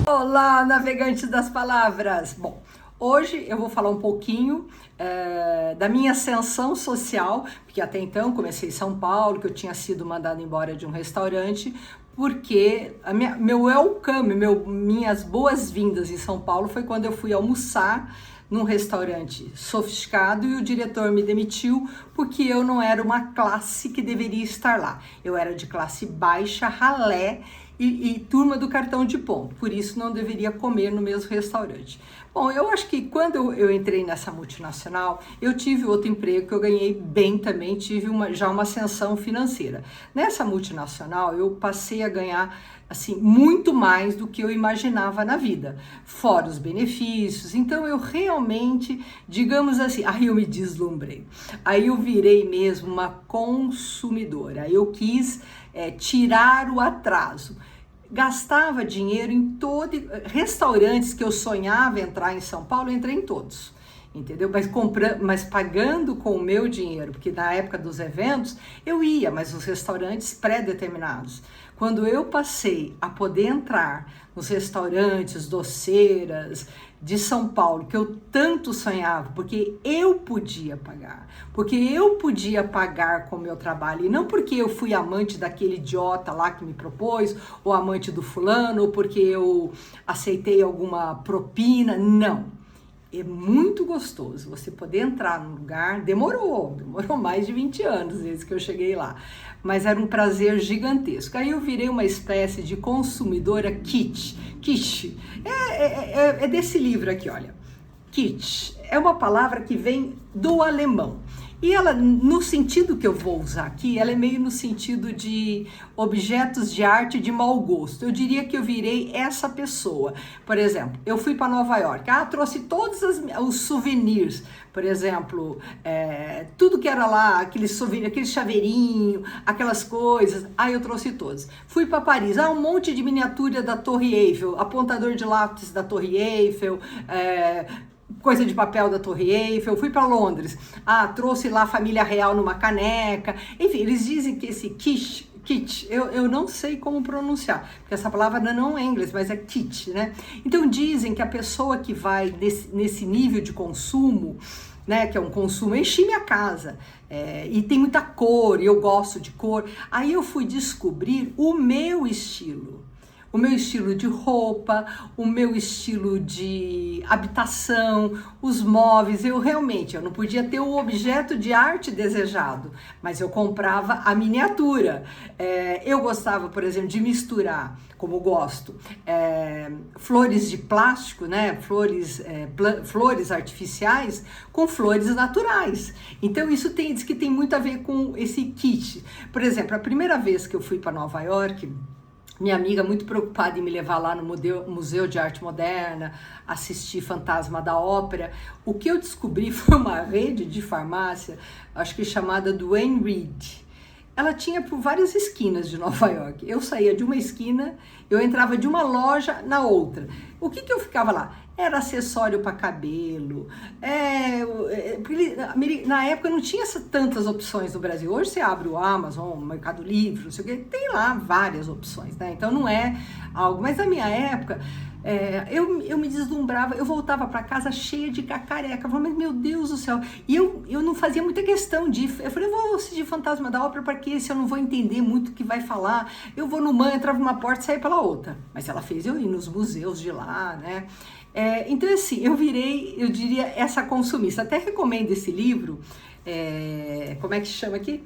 Olá, navegantes das palavras! Bom, hoje eu vou falar um pouquinho da minha ascensão social, porque até então comecei em São Paulo, que eu tinha sido mandada embora de um restaurante, porque meu welcome, minhas boas-vindas em São Paulo foi quando eu fui almoçar num restaurante sofisticado e o diretor me demitiu porque eu não era uma classe que deveria estar lá. Eu era de classe baixa, ralé e turma do cartão de ponto, por isso não deveria comer no mesmo restaurante. Bom, eu acho que quando eu entrei nessa multinacional, eu tive outro emprego que eu ganhei bem também, tive já uma ascensão financeira. Nessa multinacional, eu passei a ganhar assim muito mais do que eu imaginava na vida, fora os benefícios. Então eu realmente, digamos assim, aí eu me deslumbrei. Aí eu virei mesmo uma consumidora. Eu quis tirar o atraso. Gastava dinheiro em restaurantes que eu sonhava entrar em São Paulo, eu entrei em todos, entendeu? Mas pagando com o meu dinheiro, porque na época dos eventos eu ia, mas os restaurantes pré-determinados. Quando eu passei a poder entrar nos restaurantes, doceiras de São Paulo, que eu tanto sonhava, porque eu podia pagar com o meu trabalho, e não porque eu fui amante daquele idiota lá que me propôs, ou amante do fulano, ou porque eu aceitei alguma propina, não. É muito gostoso você poder entrar num lugar, demorou mais de 20 anos desde que eu cheguei lá, mas era um prazer gigantesco. Aí eu virei uma espécie de consumidora kitsch, é desse livro aqui, olha, kitsch, é uma palavra que vem do alemão. E ela, no sentido que eu vou usar aqui, ela é meio no sentido de objetos de arte de mau gosto. Eu diria que eu virei essa pessoa. Por exemplo, eu fui para Nova York, trouxe todos os souvenirs, por exemplo, tudo que era lá, aquele chaveirinho, aquelas coisas, eu trouxe todos. Fui para Paris, um monte de miniatura da Torre Eiffel, apontador de lápis da Torre Eiffel, coisa de papel da Torre Eiffel. Fui para Londres, trouxe lá a família real numa caneca. Enfim, eles dizem que esse kitsch, eu não sei como pronunciar, porque essa palavra não é inglês, mas é kitsch, né? Então dizem que a pessoa que vai nesse nível de consumo, né, que é um consumo, eu enchi minha casa, e tem muita cor, e eu gosto de cor. Aí eu fui descobrir o meu estilo de roupa, o meu estilo de habitação, os móveis. Eu não podia ter o objeto de arte desejado, mas eu comprava a miniatura. Eu gostava, por exemplo, de misturar, como gosto, flores de plástico, né? Flores artificiais com flores naturais. Então isso diz que tem muito a ver com esse kit. Por exemplo, a primeira vez que eu fui para Nova York, minha amiga muito preocupada em me levar lá no Museu de Arte Moderna, assistir Fantasma da Ópera. O que eu descobri foi uma rede de farmácia, acho que chamada Duane Reade. Ela tinha por várias esquinas de Nova York. Eu saía de uma esquina, eu entrava de uma loja na outra. O que eu ficava lá? Era acessório para cabelo. Na época não tinha tantas opções no Brasil. Hoje você abre o Amazon, o Mercado Livre, não sei o que, tem lá várias opções, né? Então não é algo. Mas na minha época, eu me deslumbrava, eu voltava para casa cheia de cacareca. Eu falava, mas meu Deus do céu. E eu não fazia muita questão disso. Eu falei, eu vou assistir Fantasma da Ópera, porque se eu não vou entender muito o que vai falar, eu vou numa, entrava numa porta e saía pela outra. Mas ela fez eu ir nos museus de lá, né? Então assim, eu diria, essa consumista. Até recomendo esse livro, como é que chama aqui?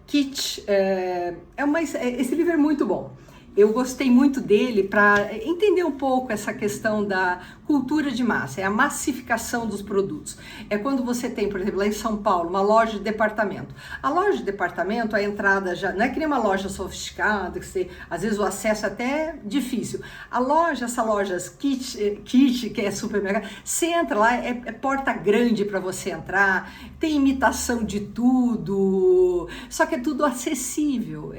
Kitsch. Esse livro é muito bom. Eu gostei muito dele para entender um pouco essa questão da cultura de massa, é a massificação dos produtos. É quando você tem, por exemplo, lá em São Paulo, uma loja de departamento. A loja de departamento, a entrada já não é que nem uma loja sofisticada, que às vezes o acesso é até difícil. Essa loja kitsch, que é supermercado, você entra lá, é porta grande para você entrar, tem imitação de tudo, só que é tudo acessível.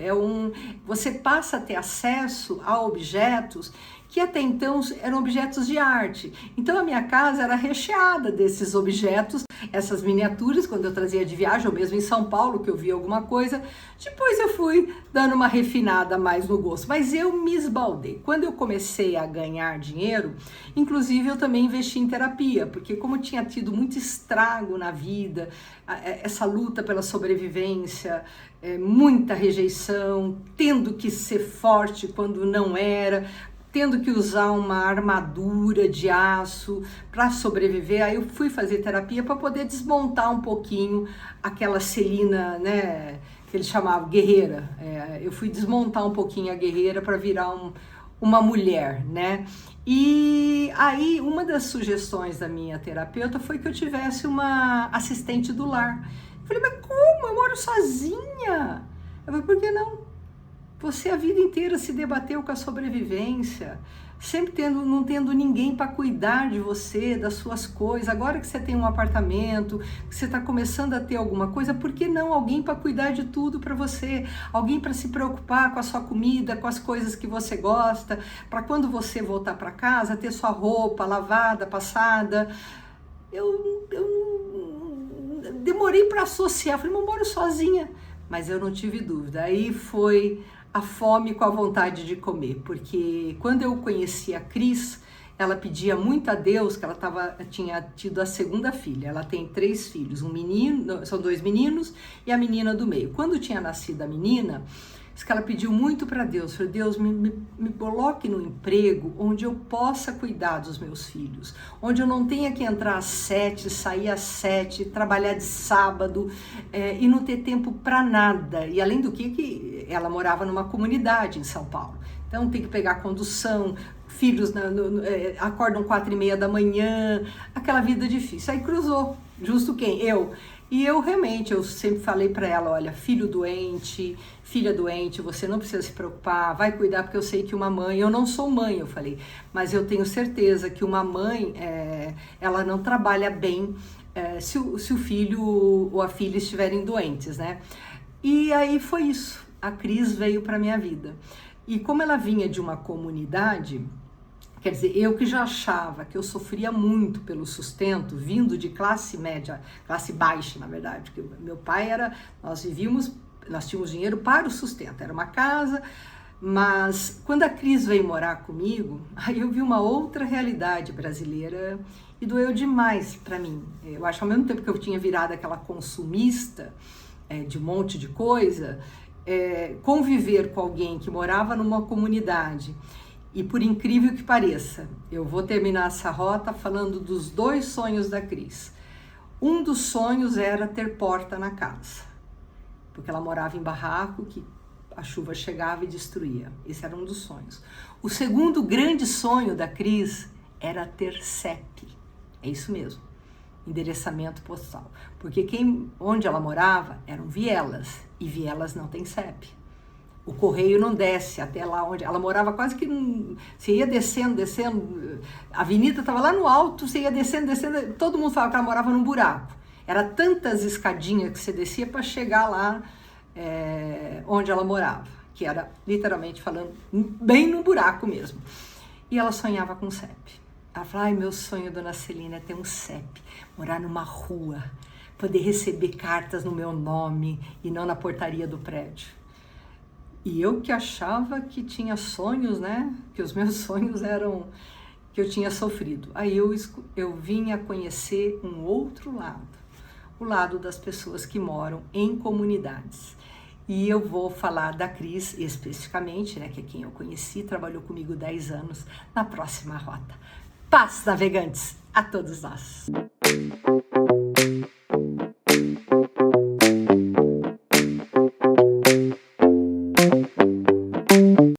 Você passa a ter acesso a objetos que até então eram objetos de arte. Então a minha casa era recheada desses objetos, essas miniaturas, quando eu trazia de viagem, ou mesmo em São Paulo, que eu via alguma coisa. Depois eu fui dando uma refinada mais no gosto, mas eu me esbaldei. Quando eu comecei a ganhar dinheiro, inclusive eu também investi em terapia, porque como eu tinha tido muito estrago na vida, essa luta pela sobrevivência, muita rejeição, tendo que ser forte quando não era, tendo que usar uma armadura de aço para sobreviver, aí eu fui fazer terapia para poder desmontar um pouquinho aquela Celina, né, que eles chamavam guerreira. Eu fui desmontar um pouquinho a guerreira para virar uma mulher, né? E aí uma das sugestões da minha terapeuta foi que eu tivesse uma assistente do lar. Eu falei, mas como? Eu moro sozinha. Eu falei, por que não? Você a vida inteira se debateu com a sobrevivência, sempre não tendo ninguém para cuidar de você, das suas coisas. Agora que você tem um apartamento, que você está começando a ter alguma coisa, por que não alguém para cuidar de tudo para você? Alguém para se preocupar com a sua comida, com as coisas que você gosta, para quando você voltar para casa, ter sua roupa lavada, passada. Eu demorei para associar, falei, eu moro sozinha, mas eu não tive dúvida. Aí foi a fome com a vontade de comer, porque quando eu conheci a Cris, ela pedia muito a Deus, que ela tinha tido a segunda filha. Ela tem 3 filhos, um menino, são 2 meninos e a menina do meio. Quando tinha nascido a menina, diz que ela pediu muito para Deus, falou, Deus, me coloque no emprego onde eu possa cuidar dos meus filhos, onde eu não tenha que entrar às 7, sair às 7, trabalhar de sábado e não ter tempo para nada. E além do que ela morava numa comunidade em São Paulo, então tem que pegar condução, filhos acordam 4:30 da manhã, aquela vida difícil. Aí cruzou, justo quem? Eu. E eu sempre falei para ela, olha, filha doente, você não precisa se preocupar, vai cuidar, porque eu sei que uma mãe, eu não sou mãe, eu falei, mas eu tenho certeza que uma mãe, ela não trabalha bem se o filho ou a filha estiverem doentes, né? E aí foi isso, a Cris veio para minha vida. E como ela vinha de uma comunidade, quer dizer, eu que já achava que eu sofria muito pelo sustento, vindo de classe média, classe baixa, na verdade, porque meu pai nós tínhamos dinheiro para o sustento, era uma casa, mas quando a Cris veio morar comigo, aí eu vi uma outra realidade brasileira e doeu demais para mim. Eu acho que ao mesmo tempo que eu tinha virado aquela consumista de um monte de coisa, conviver com alguém que morava numa comunidade. E por incrível que pareça, eu vou terminar essa rota falando dos 2 sonhos da Cris. Um dos sonhos era ter porta na casa, porque ela morava em barraco, que a chuva chegava e destruía. Esse era um dos sonhos. O segundo grande sonho da Cris era ter CEP. É isso mesmo, endereçamento postal. Porque onde ela morava eram vielas, e vielas não tem CEP. O correio não desce até lá onde ela morava, quase que você ia descendo, a avenida estava lá no alto, você ia descendo, todo mundo falava que ela morava num buraco. Era tantas escadinhas que você descia para chegar lá onde ela morava, que era literalmente falando bem no buraco mesmo. E ela sonhava com CEP. Ela falava, ai, meu sonho, dona Celina, é ter um CEP, morar numa rua, poder receber cartas no meu nome e não na portaria do prédio. E eu que achava que tinha sonhos, né? Que os meus sonhos eram que eu tinha sofrido. Aí eu vim a conhecer um outro lado, o lado das pessoas que moram em comunidades. E eu vou falar da Cris especificamente, né? Que é quem eu conheci, trabalhou comigo 10 anos, na próxima rota. Paz, navegantes, a todos nós!